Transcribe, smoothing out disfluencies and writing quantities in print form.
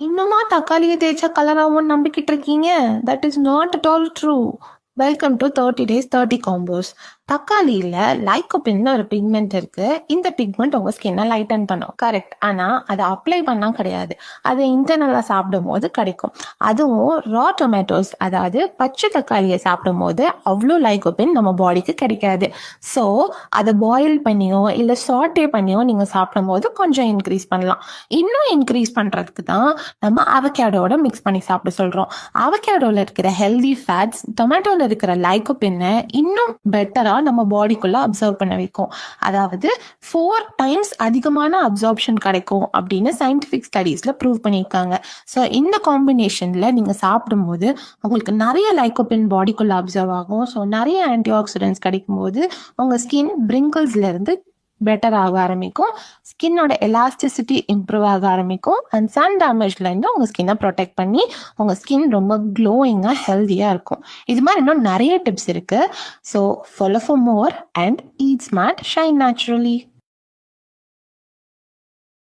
இன்னுமா தக்காளியை தேய்ச்சா கலர் ஆகும்னு நம்பிக்கிட்டு இருக்கீங்க? That is not at all true. Welcome to 30 days 30 combos. தக்காளியில லைக்கோபின்னு ஒரு பிக்மெண்ட் இருக்கு. இந்த பிக்மெண்ட் உங்க ஸ்கின்னை லைட்டன் பண்ணும், கரெக்ட். ஆனா அதை அப்ளை பண்ணா கிடையாது, அதை இன்டர்னலா சாப்பிடும் போது கிடைக்கும். அதுவும் ரா டொமேட்டோஸ், அதாவது பச்சை தக்காளியை சாப்பிடும் போது அவ்வளோ லைக்கோபின் நம்ம பாடிக்கு கிடைக்காது. ஸோ அதை பாயில் பண்ணியோ இல்லை சாட்டே பண்ணியோ நீங்க சாப்பிடும் போது கொஞ்சம் இன்க்ரீஸ் பண்ணலாம். இன்னும் இன்க்ரீஸ் பண்றதுக்கு தான் நம்ம அவகேடோட மிக்ஸ் பண்ணி சாப்பிட சொல்றோம். அவகேடோல இருக்கிற ஹெல்தி ஃபேட்ஸ் டொமேட்டோல இருக்கிற லைக்கோபின்னை இன்னும் பெட்டரா நம்ம பாடிக்குள்ள அப்சர்வ் பண்ண வைக்கும். அதாவது 4 times அதிகமான அப்சார்ப்ஷன் கிடைக்கும் அப்படின்னு சயின்டிபிக் ஸ்டடீஸ்ல ப்ரூவ் பண்ணியிருக்காங்க. ஸோ இந்த காம்பினேஷன்ல நீங்க சாப்பிடும்போது உங்களுக்கு நிறைய லைக்கோபின் பாடிக்குள்ள அப்சர்வ் ஆகும். ஸோ நிறைய ஆன்டி ஆக்சிடென்ட்ஸ் கிடைக்கும் போது உங்க ஸ்கின் பிரிங்கிள்ஸ்ல இருந்து பெட்டர் ஆக ஆரம்பிக்கும், ஸ்கின்னோட எலாஸ்டிசிட்டி இம்ப்ரூவ் ஆக ஆரம்பிக்கும், அண்ட் சன் டேமேஜ்ல இருந்து உங்க ஸ்கின்னை ப்ரொடெக்ட் பண்ணி உங்க ஸ்கின் ரொம்ப க்ளோயிங்காக ஹெல்த்தியாக இருக்கும். இது மாதிரி இன்னும் நிறைய டிப்ஸ் இருக்கு. So follow for more and eat smart, shine naturally.